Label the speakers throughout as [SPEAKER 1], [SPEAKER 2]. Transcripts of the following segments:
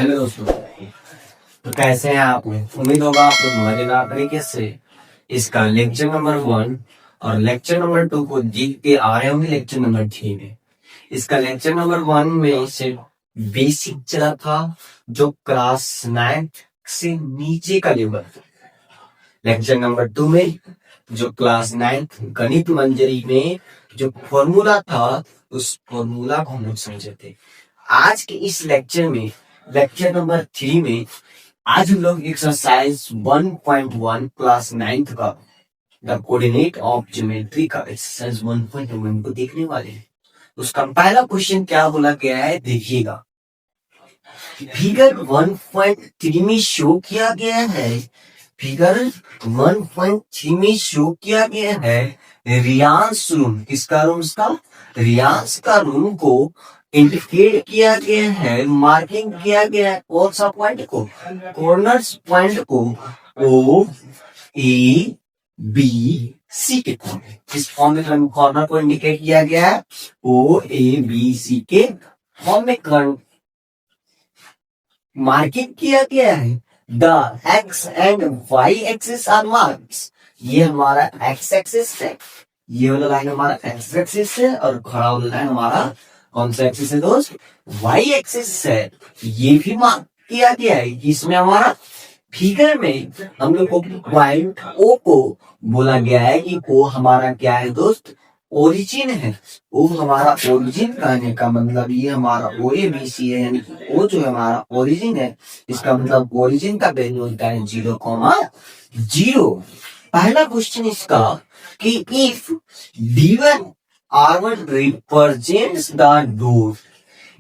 [SPEAKER 1] Hello दोस्तों। तो कैसे हैं आप लोग? उम्मीद होगा आप लोग मजेदार तरीके से इसका लेक्चर नंबर 1 और लेक्चर नंबर 2 को जीत के आ रहे होंगे लेक्चर नंबर 3 में। इसका लेक्चर नंबर 1 में से बेसिक चला था, जो क्लास 9 से नीचे का लेवल। लेक्चर नंबर 2 में जो क्लास 9 गणित मंजरी में जो फॉर्मूला था, उस फॉर्मूला को हम लोग समझे थे। आज के इस लेक्चर में, लेक्चर नंबर 3 में, आज हम लोग एक्सरसाइज 1.1 क्लास 9 का द कोऑर्डिनेट ऑफ ज्योमेट्री का एक्सरसाइज 1.1 को देखने वाले हैं। उसका पहला क्वेश्चन क्या बोला गया है, देखिएगा। फिगर 1.3 में शो किया गया है, फिगर 1.3 में शो किया गया है रियांश रूम। किसका रूम? इसका रियांश का रूम को इंडिकेट किया गया है, मार्किंग किया गया है कौन सा पॉइंट को? कॉर्नर्स पॉइंट को ओ ए बी सी के फॉर्म में। किस फॉर्म में कॉर्नर को इंडिकेट किया गया है? ओ ए बी सी के फॉर्म में मार्किंग किया गया है। The X and Y axis are marks. ये हमारा एक्स एक्सिस है, ये वाला लाइन हमारा एक्स एक्सिस है, और खड़ा वाला लाइन हमारा कौन सा एक्सिस है दोस्त? वाई एक्सिस है। ये भी मार्क किया गया है। इसमें हमारा फिगर में हम लोग को पॉइंट ओ को बोला गया है कि वो हमारा क्या है दोस्त? ओरिजिन है। वो हमारा ओरिजिन कहने का मतलब ये हमारा ओ ए बी सी है, यानी कि वो जो हमारा ओरिजिन है, इसका मतलब ओरिजिन का वैल्यू होता है 0,0। पहला क्वेश्चन इसका कि if D1 R1 represents the door,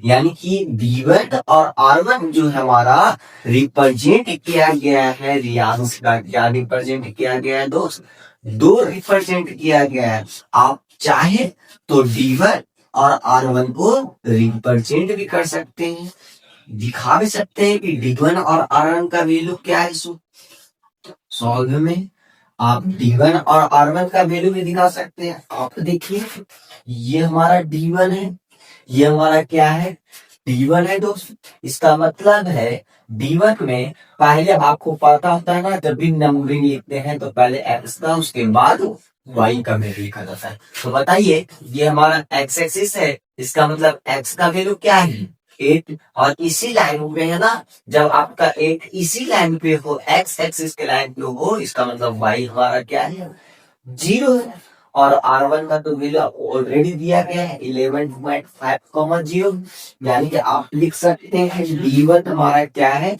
[SPEAKER 1] यानी कि D1 और R1 जो है हमारा रिप्रेजेंट किया गया है रियांश का। क्या रिप्रेजेंट किया गया है दोस्त? दो रिप्रेजेंट किया गया है। आप चाहे तो D1 और R1 को रिप्रेजेंट भी कर सकते हैं, दिखा भी सकते हैं कि D1 और R1 का वैल्यू क्या है। सॉल्व में आप D1 और R1 का वैल्यू भी दिखा सकते हैं। आप देखिए, ये हमारा D1 है, ये हमारा क्या है? D1 है दोस्त। इसका मतलब है D1 में पहले आपको पता होता है ना, जब भी नंबरिंग लिखते हैं तो पहले x का, उसके बाद y का वैल्यू लिखा जाता है। तो बताइए, ये हमारा x एक्सिस है, इसका मतलब x का वैल्यू क्या है? 8। और इसी लाइन पे है ना, जब आपका 8 इसी लाइन पे हो, x एक्सिस के लाइन पे हो, इसका मतलब y हमारा क्या है? 0 है। और R1 का तो वैल्यू ऑलरेडी दिया गया है 11.5,0, यानी कि आप लिख सकते हैं D1 हमारा क्या है?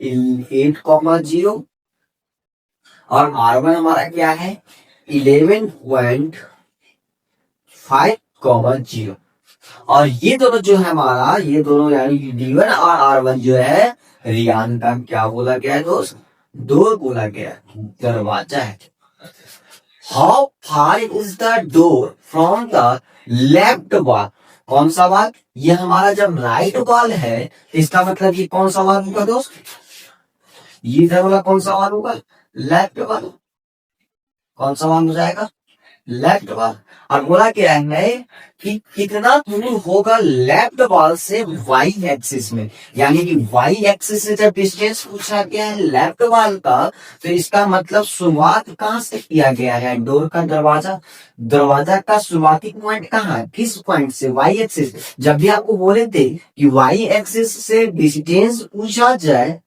[SPEAKER 1] 8,0 और R1 हमारा क्या है? 11.5,0। और ये दोनों जो है हमारा, ये दोनों यानी कि D1 और R1 जो है रियान का क्या बोला गया है दोस्त? डोर बोला गया है, दरवाजा है। How far is the door from the left wall? कौन सा वॉल? ये हमारा जब राइट वॉल है, इसका मतलब ये कौन सा वॉल होगा दोस्त? ये इधर वाला कौन सा वॉल होगा? Left wall. कौन सा वॉल हो जाएगा? Left wall. और बोला क्या है कि कितना दूर होगा लेफ्ट वॉल से वाई एक्सिस में, यानी कि वाई एक्सिस से जब डिस्टेंस पूछा गया है लेफ्ट वॉल का, तो इसका मतलब शुरुआत कहां से किया गया है? डोर का दरवाजा, दरवाजा का शुरुआती पॉइंट कहाँ है? किस पॉइंट से? Y axis. जब भी आपको बोले थे कि वाई एक्सिस से डिस्टेंस पूछा जाए,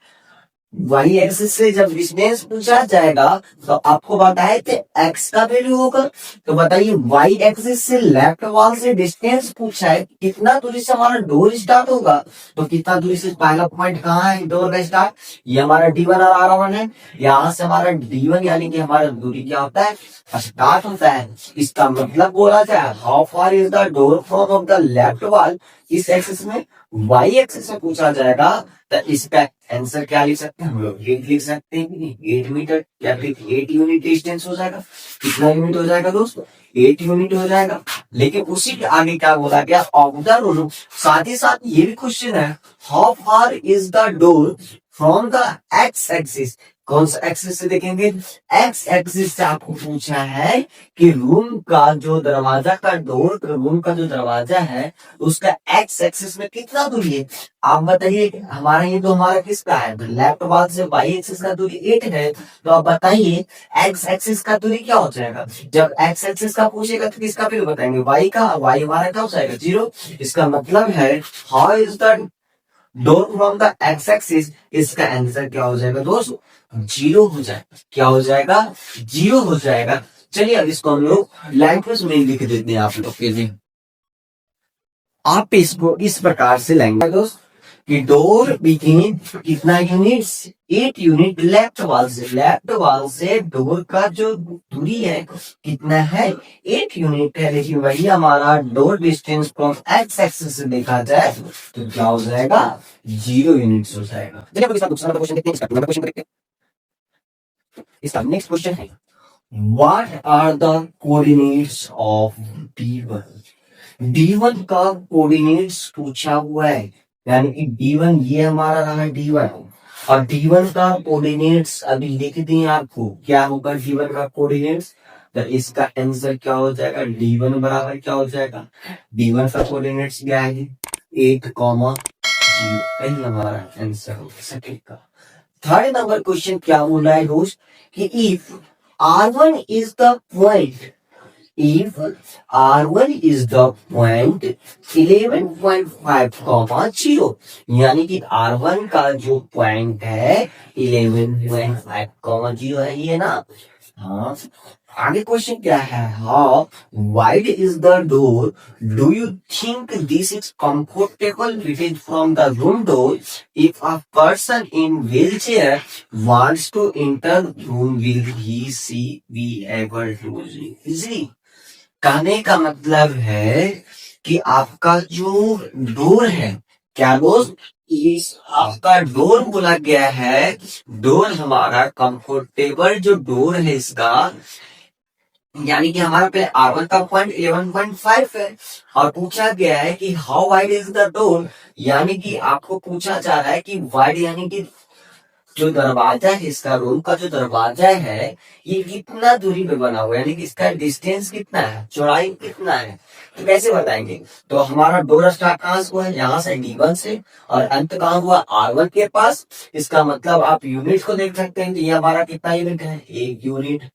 [SPEAKER 1] वाई एक्सिस से जब डिस्टेंस पूछा जाएगा तो आपको बताए थे एक्स का वैल्यू होगा। तो बताइए, वाई एक्सिस से लेफ्ट वॉल से डिस्टेंस पूछा है, कितना दूरी से हमारा डोर स्टार्ट होगा? तो कितना दूरी से पहला पॉइंट कहाँ है डोर का स्टार्ट? ये हमारा D1 और R1 है। यहाँ से हमारा D1 यानी कि हमारा दूरी क्या होता है? स्टार्ट होता है। इसका मतलब बोला जाए how far is the door from of the left wall, इस एक्सिस में वाई एक्सिस से पूछा जाएगा, तो इसका आंसर क्या लिख सकते हैं हम लोग? 8 लिख सकते हैं कि नहीं? 8 मीटर या फिर 8 यूनिट डिस्टेंस हो जाएगा। कितना यूनिट हो जाएगा दोस्तों? 8 यूनिट हो जाएगा। लेकिन उसी के आगे क्या बोला गया? Of the room. साथ ही साथ ये भी क्वेश्चन है, how far is the door from the x axis. कौन सा एक्सिस से देखेंगे? एक्स एक्सिस से आपको पूछा है कि रूम का जो दरवाजा का डोर, रूम का जो दरवाजा है उसका एक्स एक्सिस में कितना दूरी है? आप बताइए, हमारा ये तो हमारा किसका है? लेफ्ट वॉल से वाई एक्सिस का दूरी 8 है, तो आप बताइए एक्स एक्सिस का दूरी क्या हो जाएगा? जब एक्स एक्सिस का पूछेगा तो किसका फिर बताएंगे? वाई का। वाई हमारा क्या हो जाएगा? 0। इसका मतलब है how is the door from the x axis, इसका आंसर क्या हो जाएगा दोस्त? 0 हो जाएगा। क्या हो जाएगा? 0 हो जाएगा। चलिए अब इसको हम लोग लैंग्वेज में लिख देते हैं आप लोग के लिए। आप इसको इस प्रकार से लैंग्वेज दोस्त कि डोर बिगिन कितना यूनिट्स? 8 यूनिट लेफ्ट वॉल से। लेफ्ट वॉल से डोर का जो दूरी है कितना है? 8 यूनिट है, लेकिन वही हमारा door distance from x axis से देखा जाए तो क्या हो जाएगा? 0 यूनिट्स हो जाएगा। चलिए अब इसका दूसरा नंबर क्वेश्चन देखते हैं। इसका नंबर क्वेश्चन देखते हैं। इसका नेक्स्ट क्वेश्चन है what are the coordinates of D1? D1 का कोऑर्डिनेट्स पूछा हुआ है, यानी कि D1 ये हमारा रहा D1, और D1 का कोऑर्डिनेट्स अभी लिख दिए आपको। क्या होगा D1 का कोऑर्डिनेट्स? तो इसका आंसर क्या हो जाएगा? D1 बराबर क्या हो जाएगा? D1 का कोऑर्डिनेट्स क्या है? 8,0। यही हमारा आंसर होगा सेकंड का। थर्ड नंबर क्वेश्चन क्या बोल रहा है दोस्त कि if R1 is the point, if R1 is the point 11.5, 0, यानी कि R1 का जो पॉइंट है 11.5, 0 है, ये ना? हाँ। आगे क्वेश्चन क्या है? How wide is the door? Do you think this is comfortable width from the room door? If a person in wheel chair wants to enter room, will he she be able to easily? कहने का मतलब है कि आपका जो door है, क्या दोस्त? इस आपका डोर बोला गया है, डोर हमारा कंफर्टेबल जो डोर है इसका, यानी कि हमारा पे R1 का पॉइंट 11.5 है, और पूछा गया है कि how wide is the door, यानी कि आपको पूछा जा रहा है कि वाइड यानी कि जो दरवाजा है, इसका रूम का जो दरवाजा है ये कितना दूरी पे बना हुआ है, यानी कि इसका डिस्टेंस कितना है, चौड़ाई कितना है। तो कैसे बताएंगे? तो हमारा डोर स्टार्ट कहां से हुआ है? यहाँ से D1 से, और अंत कहां हुआ? R1 के पास। इसका मतलब आप यूनिट को देख सकते हैं कि ये हमारा कितना यूनिट है? 1 यूनिट।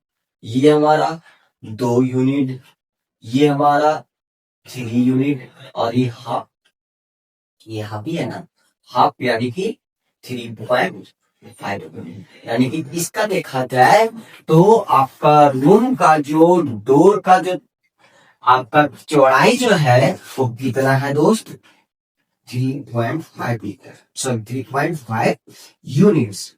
[SPEAKER 1] ये हमारा 2 यूनिट, ये हमारा 3 यूनिट, और ये हाफ, ये हाफ भी है ना, हाफ यानी कि 3.5 यूनिट। यानी कि इसका देखा जाए तो आपका रूम का जो डोर का जो आपका चौड़ाई जो है वो कितना है दोस्त? 3.5 मीटर, सॉरी 3.5 यूनिट्स,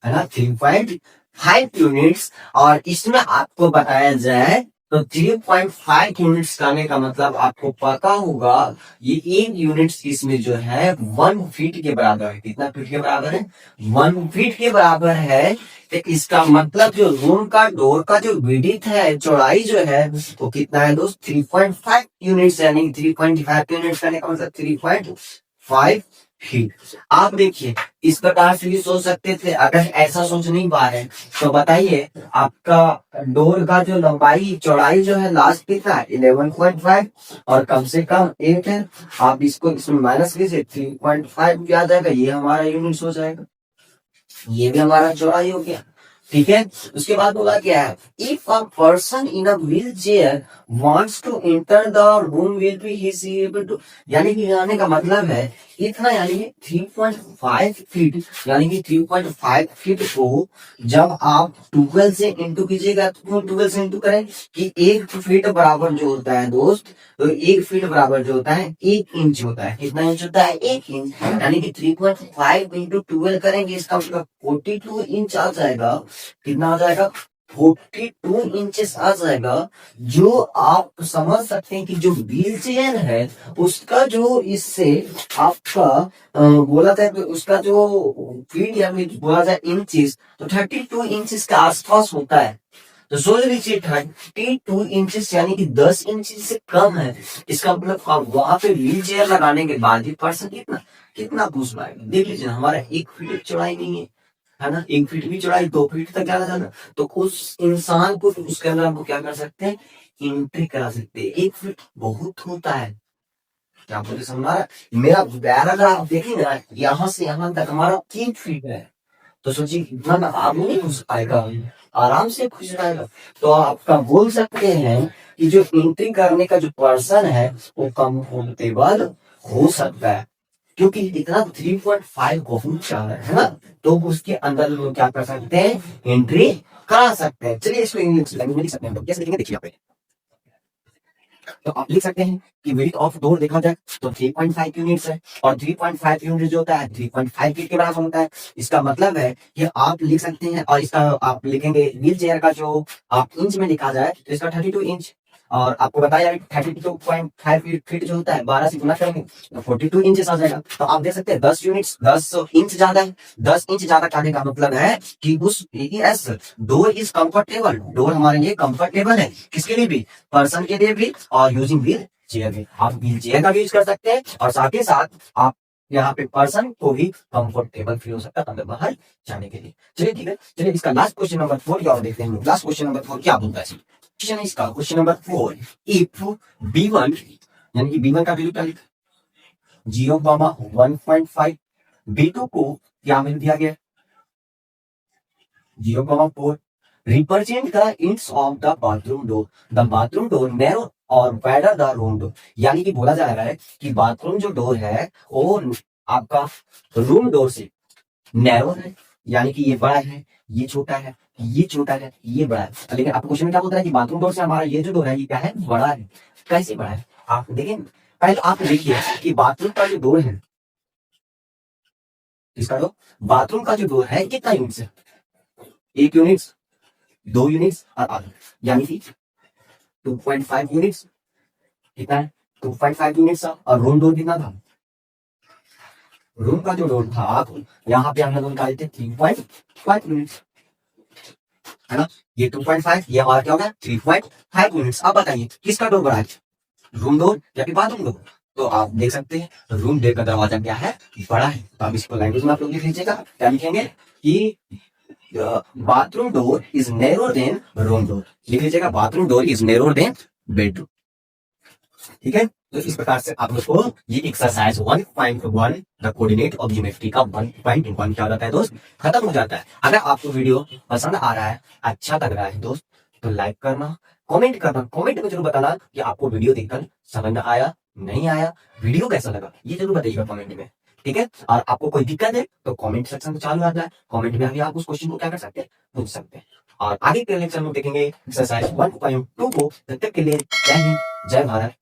[SPEAKER 1] है ना? 3.5 यूनिट्स। और इसमें आपको बताया जाए तो 3.5 यूनिट्स करने का मतलब आपको पता होगा ये 1 यूनिट्स इसमें जो है 1 फीट के बराबर है। कितना फीट के बराबर है? 1 फीट के बराबर है। तो इसका मतलब जो रूम का डोर का जो विड्थ है, चौड़ाई जो है वो कितना है दोस्त? 3.5 यूनिट्स, यानी 3.5 यूनिट्स करने का मतलब 3.5 फीट। आप देखिए इस प्रकार से भी सोच सकते थे। अगर ऐसा सोच नहीं पा रहे तो बताइए आपका डोर का जो लंबाई चौड़ाई जो है लास्ट कितना है? 11.5, और कम से कम 8 है। आप इसको इसमें माइनस कीजिए, 3.5 क्या आ जाएगा? ये हमारा यूनिट्स हो जाएगा, ये भी हमारा चौड़ाई हो गया। ठीक है। उसके बाद बोला क्या है? If a person in a wheelchair wants to enter the room will be he able to, यानी कि आने का मतलब है इतना, यानी कि 3.5 फीट, यानी कि 3.5 फीट को जब आप 12 से इंटू कीजिएगा, तो 12 से इंटू करें कि 1 फीट बराबर जो होता है दोस्त, तो 1 फीट बराबर जो होता है 1 इंच होता है। कितना इंच होता है? 1 इंच। यानी कि 3.5 इंटू 12 करेंगे, इसका मतलब 42 इंच आ जाएगा। कितना आ जाएगा? 42 इंचेस आ जाएगा। जो आप समझ सकते हैं कि जो व्हील चेयर है उसका जो इससे आपका बोला जाए तो उसका जो फीट या बोला जाए इंचेस, तो 32 इंचेस के आसपास होता है। तो सोच लीजिए 32 इंचेस यानी कि 10 इंच से कम है। इसका मतलब वहां पे व्हील चेयर लगाने के बाद भी पर्सन कितना कितना घुस पाएगा। देख लीजिए हमारा 1 फीट चौड़ाई नहीं है ना, 1 फीट भी चौड़ाई, 2 फीट तक ज्यादा जाना। तो उस इंसान को उसके अंदर हमको क्या कर सकते हैं, एंट्री करा सकते हैं। 1 फीट बहुत होता है, क्या बोले समझा रहा है? मेरा बैरल आप देखेंगे ना, यहाँ से यहाँ तक हमारा 3 फीट है। तो सोचिए इतना ना आप नहीं घुस पाएगा, आराम से घुस जाएगा। तो आपका बोल सकते हैं कि जो एंट्री करने का जो पर्सन है वो कंफर्टेबल हो सकता है, क्योंकि इतना 3.5 बहुत ज्यादा है ना। तो उसके अंदर लोग क्या कर सकते हैं, एंट्री करा सकते हैं। चलिए इसको इंग्लिश लैंग्वेज में लिख सकते हैं, तो कैसे लिखेंगे देखिए आप। तो आप लिख सकते हैं कि विड्थ ऑफ डोर देखा जाए तो 3.5 यूनिट्स है, और 3.5 यूनिट जो होता है 3.5 फीट के बराबर होता है। इसका मतलब है कि आप लिख सकते हैं, और इसका आप लिखेंगे व्हील चेयर का जो आप इंच में लिखा जाए तो इसका 32 इंच, और आपको बताया 32.5 फीट जो होता है 12 से गुना करेंगे तो 42 इंचेस आ जाएगा। तो आप देख सकते हैं 10 यूनिट्स 10 इंच ज्यादा है। 10 इंच ज्यादा कहने का मतलब है कि उस yes door is comfortable, door हमारे लिए कंफर्टेबल है, किसके लिए भी, पर्सन के लिए भी, और यूजिंग व्हील चेयर भी। आप व्हील चेयर का भी यूज कर सकते हैं, और साथ ही साथ आप यहाँ पे पर्सन को भी कंफर्टेबल फील हो सकता है अंदर बाहर जाने के लिए। चलिए ठीक है, चलिए इसका लास्ट क्वेश्चन नंबर 4 क्या देखते हैं। लास्ट क्वेश्चन नंबर 4 क्या बोलता है, क्वेश्चन इसका क्वेश्चन नंबर 4, इफ B1 यानी कि B1 का वैल्यू क्या लिखा, 0,1.5, B2 को क्या वैल्यू दिया गया 0,4, represent the inch of the bathroom door, the bathroom door narrow और वाइडर द रूम डोर। यानी कि बोला जा रहा है कि बाथरूम जो डोर है वो आपका रूम डोर से नैरो है, यानी कि ये बड़ा है, ये छोटा है, ये छोटा है, ये बड़ा है। लेकिन आपको क्वेश्चन में क्या बोलता है कि बाथरूम डोर से हमारा ये जो डोर है ये क्या है, बड़ा है। कैसे बड़ा है आप देखें, पहले आप देखिए कि बाथरूम का जो डोर है, इसका जो बाथरूम का जो डोर है कितना यूनिट्स है, 1 यूनिट्स, 2 यूनिट्स और आधा, यानी कि 2.5 यूनिट्स। कितना है 2.5 यूनिट्स, और रूम डोर कितना था, रूम का जो डोर था आप यहाँ पे हमने निकाले थे 3.5 यूनिट्स, है ना। ये 2.5, ये हमारा क्या हो गया 3.5 यूनिट्स। अब बताइए किसका डोर बड़ा है, रूम डोर या फिर बाथरूम डोर। तो आप देख सकते हैं रूम डोर का दरवाजा क्या है, बड़ा है। तो आप इसको लैंग्वेज में आप लोग लिख लीजिएगा, क्या लिखेंगे कि bathroom door is narrower than room door, लिख लीजिएगा bathroom door is narrower than bedroom. ठीक है, तो इस प्रकार से आप लोग को ये exercise 1.1 the coordinate of geometry का 1.1 क्या हो जाता है दोस्त, खत्म हो जाता है। अगर आपको वीडियो पसंद आ रहा है, अच्छा लग रहा है दोस्त, तो लाइक करना, कमेंट करना, कमेंट में जरूर बताना कि आपको वीडियो देखकर समझ में आया नहीं आया, वीडियो कैसा लगा ये जरूर बताइएगा कमेंट में। ठीक है, और आपको कोई दिक्कत है तो कमेंट सेक्शन तो चालू आता है, कमेंट में भी आप उस क्वेश्चन को क्या कर सकते हैं, पूछ सकते हैं। और आगे के लेक्चर में देखेंगे एक्सरसाइज 1.2 को। तब तक के लिए जय हिंद, जय भारत।